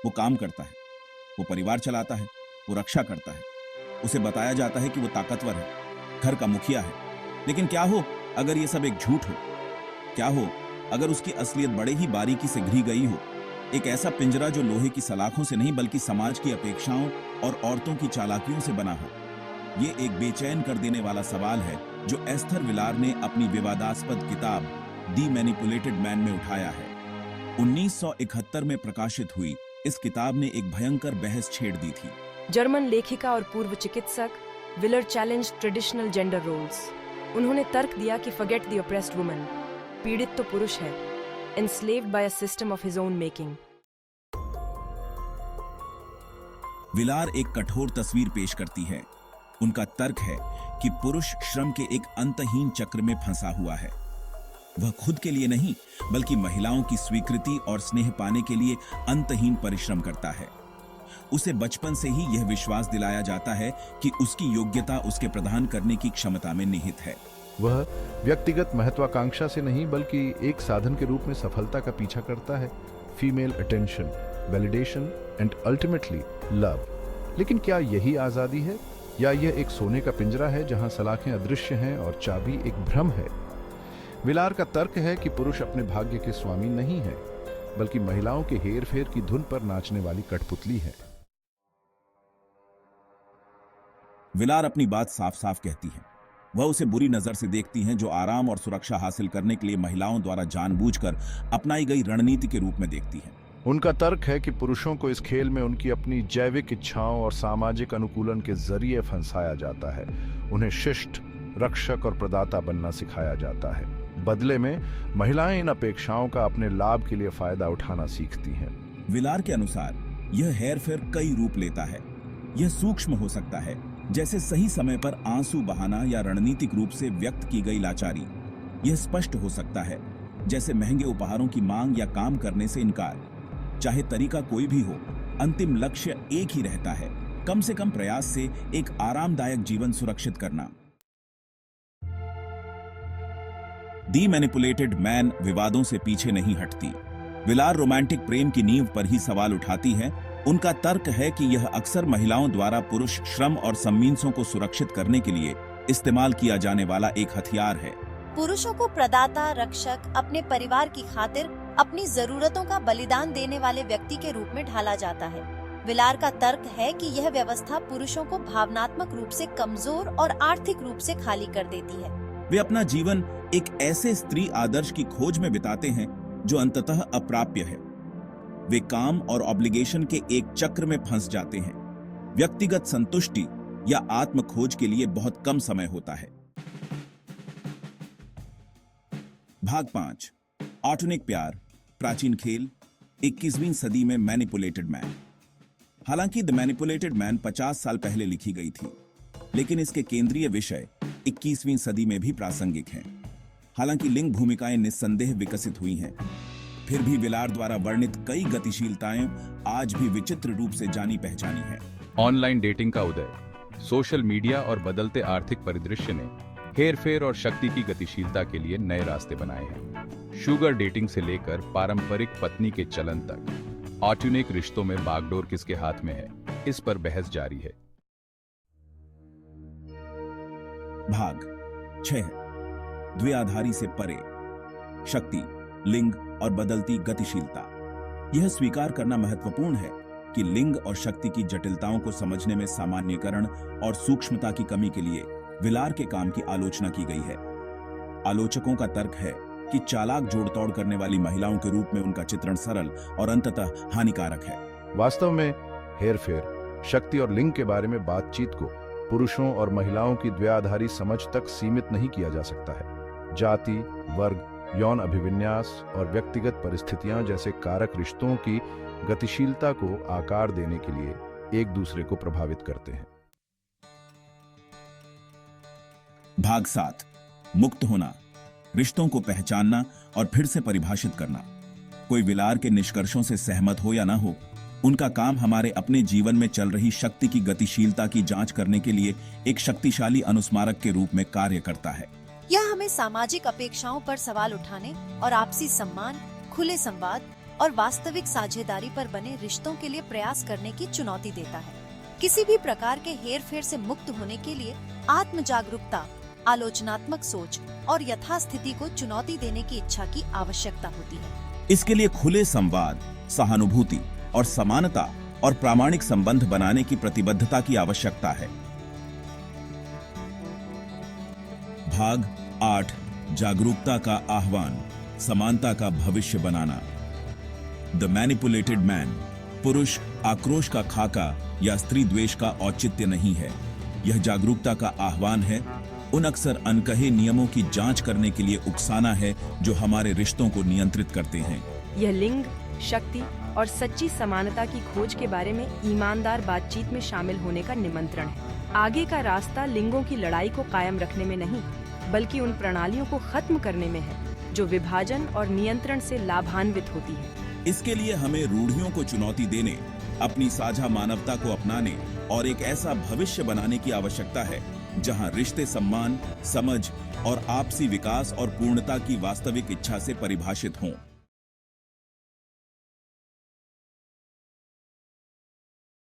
वो काम करता है, वो परिवार चलाता है, वो रक्षा करता है। उसे बताया जाता है कि वो ताकतवर है, घर का मुखिया है। लेकिन क्या हो अगर ये सब एक झूठ हो? क्या हो अगर उसकी असलियत बड़े ही बारीकी से घिरी गई हो? एक ऐसा पिंजरा जो लोहे की सलाखों से नहीं बल्कि समाज की अपेक्षाओं और औरतों की चालाकियों से बना हो। ये एक बेचैन कर देने वाला सवाल है जो एस्थर विलार ने अपनी विवादास्पद किताब दी मैनिपुलेटेड मैन में उठाया है। 1971 में प्रकाशित हुई इस किताब ने एक भयंकर बहस छेड़ दी थी। जर्मन लेखिका और पूर्व चिकित्सक विलर चैलेंज ट्रेडिशनल जेंडर रोल्स। उन्होंने तर्क दिया कि फॉरगेट द ऑप्रेस्ड वुमन, पीड़ित तो पुरुष है, enslaved by a system of his own making। Villar एक कठोर तस्वीर पेश करती है। उनका तर्क है कि पुरुष श्रम के एक अंतहीन चक्र में फंसा हुआ है। वह खुद के लिए नहीं बल्कि महिलाओं की स्वीकृति और स्नेह पाने के लिए अंतहीन परिश्रम करता है। उसे बचपन से ही यह विश्वास दिलाया जाता है कि उसकी योग्यता उसके प्रदान करने की क्षमता में निहित है। वह व्यक्तिगत महत्वाकांक्षा से नहीं बल्कि एक साधन के रूप में सफलता का पीछा करता है। Female attention, validation and ultimately love. लेकिन क्या यही आजादी है या यह एक सोने का पिंजरा है जहां सलाखें अदृश्य हैं और चाबी एक भ्रम है? विलार का तर्क है कि पुरुष अपने भाग्य के स्वामी नहीं है बल्कि महिलाओं के हेर फेर की धुन पर नाचने वाली कठपुतली है। विलार अपनी बात साफ साफ कहती है। वह उसे बुरी नजर से देखती हैं जो आराम और सुरक्षा हासिल करने के लिए महिलाओं द्वारा जानबूझकर अपनाई गई रणनीति के रूप में देखती हैं। उनका तर्क है कि पुरुषों को इस खेल में उनकी अपनी जैविक इच्छाओं और सामाजिक अनुकूलन के जरिए फंसाया जाता है। उन्हें शिष्ट, रक्षक और प्रदाता बनना सिखाया जाता है। बदले में महिलाएं इन अपेक्षाओं का अपने लाभ के लिए फायदा उठाना सीखती हैं। विलार के अनुसार यह हेरफेर कई रूप लेता है। यह सूक्ष्म हो सकता है, जैसे सही समय पर आंसू बहाना या रणनीतिक रूप से व्यक्त की गई लाचारी। यह स्पष्ट हो सकता है, जैसे महंगे उपहारों की मांग या काम करने से इनकार। चाहे तरीका कोई भी हो, अंतिम लक्ष्य एक ही रहता है, कम से कम प्रयास से एक आरामदायक जीवन सुरक्षित करना। दी मैनिपुलेटेड मैन विवादों से पीछे नहीं हटती। विलार रोमांटिक प्रेम की नींव पर ही सवाल उठाती है। उनका तर्क है कि यह अक्सर महिलाओं द्वारा पुरुष श्रम और सम्मील्सों को सुरक्षित करने के लिए इस्तेमाल किया जाने वाला एक हथियार है। पुरुषों को प्रदाता, रक्षक, अपने परिवार की खातिर अपनी जरूरतों का बलिदान देने वाले व्यक्ति के रूप में ढाला जाता है। विलार का तर्क है कि यह व्यवस्था पुरुषों को भावनात्मक रूप से कमजोर और आर्थिक रूप से खाली कर देती है। वे अपना जीवन एक ऐसे स्त्री आदर्श की खोज में बिताते हैं जो अंततः अप्राप्य है। वे काम और ऑब्लिगेशन के एक चक्र में फंस जाते हैं। व्यक्तिगत संतुष्टि या आत्म खोज के लिए बहुत कम समय होता है। भाग 5, ऑटोनिक प्यार, प्राचीन खेल, 21वीं सदी में मैनिपुलेटेड मैन। हालांकि द मैनिपुलेटेड मैन 50 साल पहले लिखी गई थी, लेकिन इसके केंद्रीय विषय 21वीं सदी में भी प्रासंगिक हैं। हालांकि लिंग भूमिकाएं निस्संदेह विकसित हुई हैं, फिर भी विलार द्वारा वर्णित कई गतिशीलताएं आज भी विचित्र रूप से जानी पहचानी हैं। ऑनलाइन डेटिंग का उदय, सोशल मीडिया और बदलते आर्थिक परिदृश्य ने हेरफेर और शक्ति की गतिशीलता के लिए नए रास्ते बनाए हैं। शुगर डेटिंग से लेकर पारंपरिक पत्नी के चलन तक, ऑटोनिक रिश्तों में बागडोर किसके हाथ में है, इस पर बहस जारी है। भाग 6, द्विआधारी से परे, शक्ति, लिंग और बदलती गतिशीलता। यह स्वीकार करना महत्वपूर्ण है कि लिंग और शक्ति की जटिलताओं को समझने में सामान्यीकरण और सूक्ष्मता की कमी के लिए विलार के काम की आलोचना की गई है। आलोचकों का तर्क है कि चालाक जोड़तोड़ करने वाली महिलाओं के रूप में उनका चित्रण सरल और अंततः हानिकारक है। वास्तव में हेरफेर, शक्ति और लिंग के बारे में बातचीत को पुरुषों और महिलाओं की द्वैआधारी समझ तक सीमित नहीं किया जा सकता है। जाति, वर्ग, यौन अभिविन्यास और व्यक्तिगत परिस्थितियां जैसे कारक रिश्तों की गतिशीलता को आकार देने के लिए एक दूसरे को प्रभावित करते हैं। भाग 7, मुक्त होना, रिश्तों को पहचानना और फिर से परिभाषित करना। कोई विलार के निष्कर्षों से सहमत हो या ना हो, उनका काम हमारे अपने जीवन में चल रही शक्ति की गतिशीलता की जांच करने के लिए एक शक्तिशाली अनुस्मारक के रूप में कार्य करता है। यह हमें सामाजिक अपेक्षाओं पर सवाल उठाने और आपसी सम्मान, खुले संवाद और वास्तविक साझेदारी पर बने रिश्तों के लिए प्रयास करने की चुनौती देता है। किसी भी प्रकार के हेरफेर से मुक्त होने के लिए आत्म जागरूकता, आलोचनात्मक सोच और यथास्थिति को चुनौती देने की इच्छा की आवश्यकता होती है। इसके लिए खुले संवाद, सहानुभूति और समानता और प्रामाणिक संबंध बनाने की प्रतिबद्धता की आवश्यकता है। भाग 8, जागरूकता का आह्वान, समानता का भविष्य बनाना। The manipulated man. पुरुष आक्रोश का खाका या स्त्री द्वेष का औचित्य नहीं है। यह जागरूकता का आह्वान है, उन अक्सर अनकहे नियमों की जांच करने के लिए उकसाना है जो हमारे रिश्तों को नियंत्रित करते हैं। यह लिंग, शक्ति और सच्ची समानता की खोज के बारे में ईमानदार बातचीत में शामिल होने का निमंत्रण है। आगे का रास्ता लिंगों की लड़ाई को कायम रखने में नहीं, बल्कि उन प्रणालियों को खत्म करने में है जो विभाजन और नियंत्रण से लाभान्वित होती है। इसके लिए हमें रूढ़ियों को चुनौती देने, अपनी साझा मानवता को अपनाने और एक ऐसा भविष्य बनाने की आवश्यकता है जहां रिश्ते सम्मान, समझ और आपसी विकास और पूर्णता की वास्तविक इच्छा से परिभाषित हों।